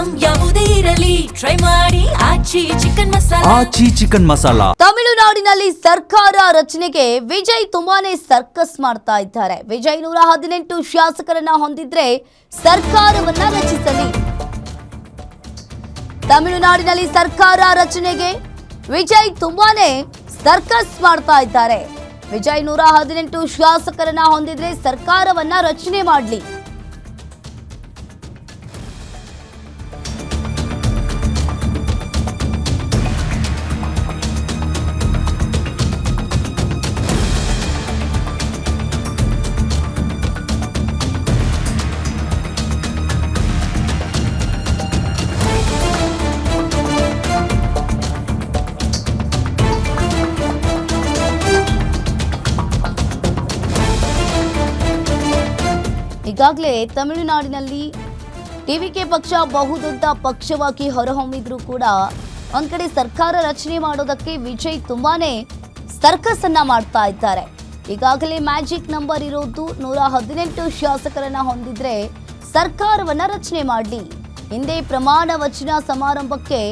Item ಯಾವುದೇ ಇರಲಿ try ಮಾಡಿ ಆಚಿ ಚಿಕನ್ ಮಸಾಲಾ. ತಮಿಳುನಾಡಿನಲ್ಲಿ ಸರ್ಕಾರ ರಚನೆಗೆ ವಿಜಯ್ ತುಂಬಾನೇ ಸರ್ಕಸ್ ಮಾಡ್ತಾ ಇದ್ದಾರೆ. ವಿಜಯ್ 118 ಶಾಸಕರನ್ನ ಹೊಂದಿದ್ರೆ ಸರ್ಕಾರವನ್ನ ರಚಿಸಲಿ. ತಮಿಳುನಾಡಿನಲ್ಲಿ ಸರ್ಕಾರ ರಚನೆಗೆ ವಿಜಯ್ ತುಂಬಾನೇ ಸರ್ಕಸ್ ಮಾಡ್ತಾ ಇದ್ದಾರೆ. ವಿಜಯ್ 118 ಶಾಸಕರನ್ನ ಹೊಂದಿದ್ರೆ ಸರ್ಕಾರವನ್ನ ರಚನೆ ಮಾಡಲಿ. ಈಗಾಗಲೇ ತಮಿಳುನಾಡಿನಲ್ಲಿ ಟಿವಿಕೆ ಪಕ್ಷ ಬಹುದೊಡ್ಡ ಪಕ್ಷವಾಗಿ ಹೊರಹೊಮ್ಮಿದ್ರೂ ಕೂಡ ಒಂದ್ ಕಡೆ ಸರ್ಕಾರ ರಚನೆ ಮಾಡೋದಕ್ಕೆ ವಿಜಯ್ ತುಂಬಾನೇ ಸರ್ಕಸ್ ಅನ್ನ ಮಾಡ್ತಾ ಇದ್ದಾರೆ. ಈಗಾಗಲೇ ಮ್ಯಾಜಿಕ್ ನಂಬರ್ ಇರೋದು 118 ಶಾಸಕರನ್ನ ಹೊಂದಿದ್ರೆ ಸರ್ಕಾರವನ್ನ ರಚನೆ ಮಾಡಲಿ. ಹಿಂದೆ ಪ್ರಮಾಣ ವಚನ ಸಮಾರಂಭಕ್ಕೆ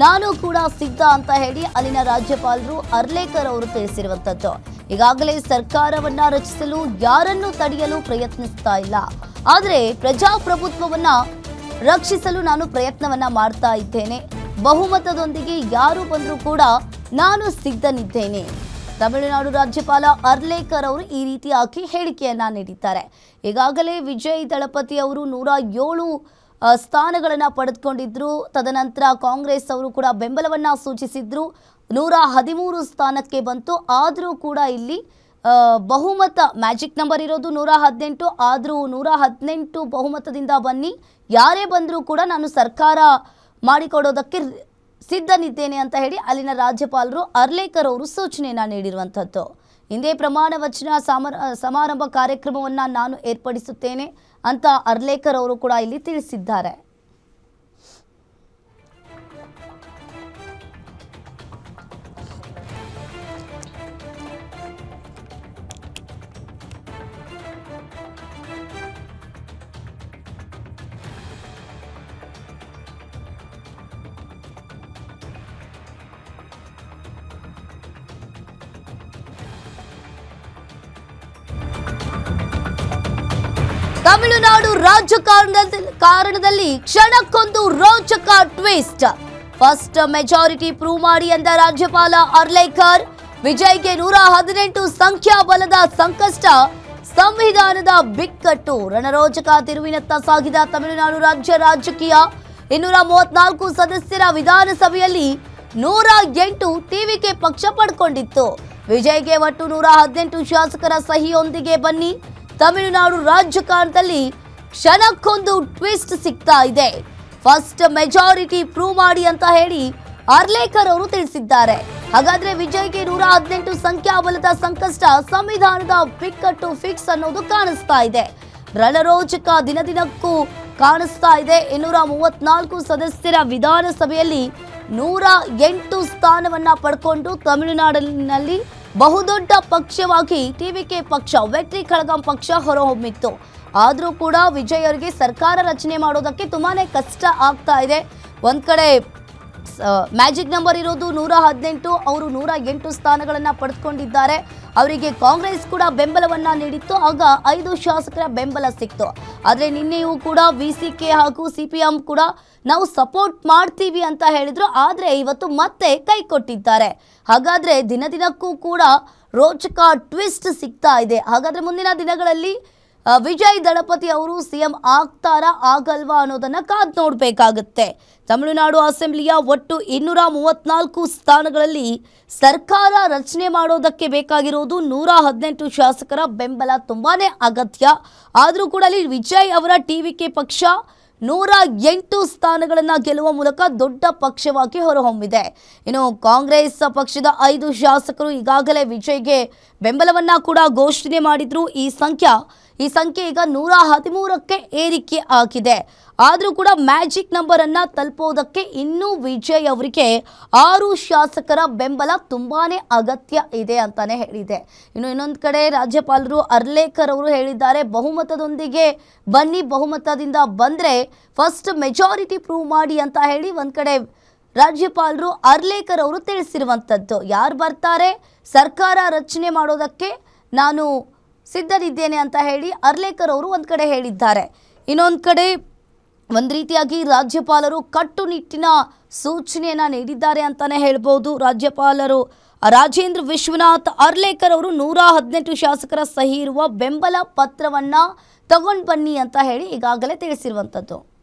ನಾನು ಕೂಡ ಸಿದ್ಧ ಅಂತ ಹೇಳಿ ಅಲ್ಲಿನ ರಾಜ್ಯಪಾಲರು ಅರ್ಲೇಕರ್ ಅವರು ತಿಳಿಸಿರುವಂತದ್ದು. ಈಗಾಗಲೇ ಸರ್ಕಾರವನ್ನ ರಚಿಸಲು ಯಾರನ್ನೂ ತಡೆಯಲು ಪ್ರಯತ್ನಿಸ್ತಾ ಇಲ್ಲ, ಆದರೆ ಪ್ರಜಾಪ್ರಭುತ್ವವನ್ನ ರಕ್ಷಿಸಲು ನಾನು ಪ್ರಯತ್ನವನ್ನ ಮಾಡ್ತಾ ಇದ್ದೇನೆ. ಬಹುಮತದೊಂದಿಗೆ ಯಾರು ಬಂದರೂ ಕೂಡ ನಾನು ಸಿದ್ಧನಿದ್ದೇನೆ. ತಮಿಳುನಾಡು ರಾಜ್ಯಪಾಲ ಅರ್ಲೇಕರ್ ಅವರು ಈ ರೀತಿಯಾಗಿ ಹೇಳಿಕೆಯನ್ನ ನೀಡಿದ್ದಾರೆ. ಈಗಾಗಲೇ ವಿಜಯ್ ದಳಪತಿ ಅವರು 107 ಸ್ಥಾನಗಳನ್ನು ಪಡೆದುಕೊಂಡಿದ್ರು. ತದನಂತರ ಕಾಂಗ್ರೆಸ್ ಅವರು ಕೂಡ ಬೆಂಬಲವನ್ನ ಸೂಚಿಸಿದ್ರು. 113 ಸ್ಥಾನಕ್ಕೆ ಬಂತು. ಆದರೂ ಕೂಡ ಇಲ್ಲಿ ಬಹುಮತ ಮ್ಯಾಜಿಕ್ ನಂಬರ್ ಇರೋದು 118, ಆದರೂ 118 ಬಹುಮತದಿಂದ ಬನ್ನಿ, ಯಾರೇ ಬಂದರೂ ಕೂಡ ನಾನು ಸರ್ಕಾರ ಮಾಡಿಕೊಡೋದಕ್ಕೆ ಸಿದ್ಧನಿದ್ದೇನೆ ಅಂತ ಹೇಳಿ ಅಲ್ಲಿನ ರಾಜ್ಯಪಾಲರು ಅರ್ಲೇಕರ್ ಅವರು ಸೂಚನೆಯನ್ನ ನೀಡಿರುವಂಥದ್ದು. ಹಿಂದೆ ಪ್ರಮಾಣ ವಚನ ಸಮಾರಂಭ ಕಾರ್ಯಕ್ರಮವನ್ನು ನಾನು ಏರ್ಪಡಿಸುತ್ತೇನೆ ಅಂತ ಅರ್ಲೇಕರ್ ಅವರು ಕೂಡ ಇಲ್ಲಿ ತಿಳಿಸಿದ್ದಾರೆ. ತಮಿಳುನಾಡು ರಾಜಕಾರಣದಲ್ಲಿ ಕ್ಷಣಕ್ಕೊಂದು ರೋಚಕ ಟ್ವಿಸ್ಟ್. ಫಸ್ಟ್ ಮೆಜಾರಿಟಿ ಪ್ರೂವ್ ಮಾಡಿ ಎಂದ ರಾಜ್ಯಪಾಲ ಅರ್ಲೇಕರ್. ವಿಜಯ್ಗೆ 118 ಸಂಖ್ಯಾಬಲದ ಸಂಕಷ್ಟ, ಸಂವಿಧಾನದ ಬಿಕ್ಕಟ್ಟು. ರಣರೋಚಕ ತಿರುವಿನತ್ತ ಸಾಗಿದ ತಮಿಳುನಾಡು ರಾಜ್ಯ ರಾಜಕೀಯ. 234 ಸದಸ್ಯರ ವಿಧಾನಸಭೆಯಲ್ಲಿ 108 ಟಿವಿಕೆ ಪಕ್ಷ ಪಡ್ಕೊಂಡಿತ್ತು. ವಿಜಯ್ಗೆ ಒಟ್ಟು 118 ಶಾಸಕರ ಸಹಿಯೊಂದಿಗೆ ಬನ್ನಿ. ತಮಿಳುನಾಡು ರಾಜಕಾರಣದಲ್ಲಿ ಕ್ಷಣಕ್ಕೊಂದು ಟ್ವಿಸ್ಟ್ ಸಿಗ್ತಾ ಇದೆ. ಫಸ್ಟ್ ಮೆಜಾರಿಟಿ ಪ್ರೂವ್ ಮಾಡಿ ಅಂತ ಹೇಳಿ ಅರ್ಲೇಕರ್ ಅವರು ತಿಳಿಸಿದ್ದಾರೆ. ಹಾಗಾದ್ರೆ ವಿಜಯ್ಗೆ 118 ಸಂಖ್ಯಾಬಲದ ಸಂಕಷ್ಟ, ಸಂವಿಧಾನದ ಬಿಕ್ಕಟ್ಟು ಫಿಕ್ಸ್ ಅನ್ನೋದು ಕಾಣಿಸ್ತಾ ಇದೆ. ರಣರೋಚಕ ದಿನದಿನಕ್ಕೂ ಕಾಣಿಸ್ತಾ ಇದೆ. 234 ಸದಸ್ಯರ ವಿಧಾನಸಭೆಯಲ್ಲಿ 108 ಸ್ಥಾನವನ್ನ ಪಡ್ಕೊಂಡು ತಮಿಳುನಾಡಿನಲ್ಲಿ ಬಹುದೊಡ್ಡ ಪಕ್ಷವಾಗಿ ಟಿವಿಕೆ ಪಕ್ಷ, ವೆಟ್ರಿ ಕಳಗಂ ಪಕ್ಷ ಹೊರಹೊಮ್ಮಿತ್ತು. ಆದರೂ ಕೂಡ ವಿಜಯ್ ಅವರಿಗೆ ಸರ್ಕಾರ ರಚನೆ ಮಾಡೋದಕ್ಕೆ ತುಂಬಾನೇ ಕಷ್ಟ ಆಗ್ತಾ ಇದೆ. ಒಂದ್ ಕಡೆ ಮ್ಯಾಜಿಕ್ ನಂಬರ್ ಇರೋದು 118, ಅವರು 108 ಸ್ಥಾನಗಳನ್ನು ಪಡೆದುಕೊಂಡಿದ್ದಾರೆ. ಅವರಿಗೆ ಕಾಂಗ್ರೆಸ್ ಕೂಡ ಬೆಂಬಲವನ್ನ ನೀಡಿತ್ತು. ಆಗ 5 ಶಾಸಕರ ಬೆಂಬಲ ಸಿಕ್ತು. ಆದರೆ ನಿನ್ನೆಯೂ ಕೂಡ ವಿಸಿಕೆ ಹಾಗೂ ಸಿಪಿಎಂ ಕೂಡ ನಾವು ಸಪೋರ್ಟ್ ಮಾಡ್ತೀವಿ ಅಂತ ಹೇಳಿದ್ರು. ಆದರೆ ಇವತ್ತು ಮತ್ತೆ ಕೈ ಕೊಟ್ಟಿದ್ದಾರೆ. ಹಾಗಾದ್ರೆ ದಿನದಿನಕ್ಕೂ ಕೂಡ ರೋಚಕ ಟ್ವಿಸ್ಟ್ ಸಿಗ್ತಾ ಇದೆ. ಹಾಗಾದ್ರೆ ಮುಂದಿನ ದಿನಗಳಲ್ಲಿ ವಿಜಯ್ ದಳಪತಿ ಅವರು ಸಿಎಂ ಆಗ್ತಾರಾ ಆಗಲ್ವಾ ಅನ್ನೋದನ್ನ ಕಾದ್ ನೋಡಬೇಕಾಗುತ್ತೆ. ತಮಿಳುನಾಡು ಅಸೆಂಬ್ಲಿಯ ಒಟ್ಟು 234 ಸ್ಥಾನಗಳಲ್ಲಿ ಸರ್ಕಾರ ರಚನೆ ಮಾಡೋದಕ್ಕೆ ಬೇಕಾಗಿರೋದು 118 ಶಾಸಕರ ಬೆಂಬಲ ತುಂಬಾನೇ ಅಗತ್ಯ. ಆದರೂ ಕೂಡ ಅಲ್ಲಿ ವಿಜಯ್ ಅವರ ಟಿವಿಕೆ ಪಕ್ಷ 108 ಸ್ಥಾನಗಳನ್ನು ಗೆಲ್ಲುವ ಮೂಲಕ ದೊಡ್ಡ ಪಕ್ಷವಾಗಿ ಹೊರಹೊಮ್ಮಿದೆ. ಇನ್ನು ಕಾಂಗ್ರೆಸ್ ಪಕ್ಷದ 5 ಶಾಸಕರು ಈಗಾಗಲೇ ವಿಜಯ್ಗೆ ಬೆಂಬಲವನ್ನ ಕೂಡ ಘೋಷಣೆ ಮಾಡಿದ್ರು. ಈ ಸಂಖ್ಯೆ ಈ ಸಂಖ್ಯೆ ಈಗ 113ಕ್ಕೆ ಏರಿಕೆ ಆಗಿದೆ. ಆದರೂ ಕೂಡ ಮ್ಯಾಜಿಕ್ ನಂಬರನ್ನು ತಲುಪೋದಕ್ಕೆ ಇನ್ನೂ ವಿಜಯ್ ಅವರಿಗೆ 6 ಶಾಸಕರ ಬೆಂಬಲ ತುಂಬಾನೇ ಅಗತ್ಯ ಇದೆ ಅಂತಾನೆ ಹೇಳಿದೆ. ಇನ್ನೊಂದು ಕಡೆ ರಾಜ್ಯಪಾಲರು ಅರ್ಲೇಕರ್ ಅವರು ಹೇಳಿದ್ದಾರೆ, ಬಹುಮತದೊಂದಿಗೆ ಬನ್ನಿ, ಬಹುಮತದಿಂದ ಬಂದರೆ ಫಸ್ಟ್ ಮೆಜಾರಿಟಿ ಪ್ರೂವ್ ಮಾಡಿ ಅಂತ ಹೇಳಿ ಒಂದು ಕಡೆ ರಾಜ್ಯಪಾಲರು ಅರ್ಲೇಕರ್ ಅವರು ತಿಳಿಸಿರುವಂಥದ್ದು. ಯಾರು ಬರ್ತಾರೆ ಸರ್ಕಾರ ರಚನೆ ಮಾಡೋದಕ್ಕೆ ನಾನು ಸಿದ್ಧರಿದ್ದೇನೆ ಅಂತ ಹೇಳಿ ಅರ್ಲೇಕರ್ ಅವರು ಒಂದು ಕಡೆ ಹೇಳಿದ್ದಾರೆ. ಇನ್ನೊಂದು ಕಡೆ ಒಂದು ರೀತಿಯಾಗಿ ರಾಜ್ಯಪಾಲರು ಕಟ್ಟುನಿಟ್ಟಿನ ಸೂಚನೆಯನ್ನು ನೀಡಿದ್ದಾರೆ ಅಂತಾನೆ ಹೇಳ್ಬೋದು. ರಾಜ್ಯಪಾಲರು ರಾಜೇಂದ್ರ ವಿಶ್ವನಾಥ್ ಅರ್ಲೇಕರ್ ಅವರು 118 ಶಾಸಕರ ಸಹಿ ಇರುವ ಬೆಂಬಲ ಪತ್ರವನ್ನು ತಗೊಂಡು ಬನ್ನಿ ಅಂತ ಹೇಳಿ ಈಗಾಗಲೇ ತಿಳಿಸಿರುವಂಥದ್ದು.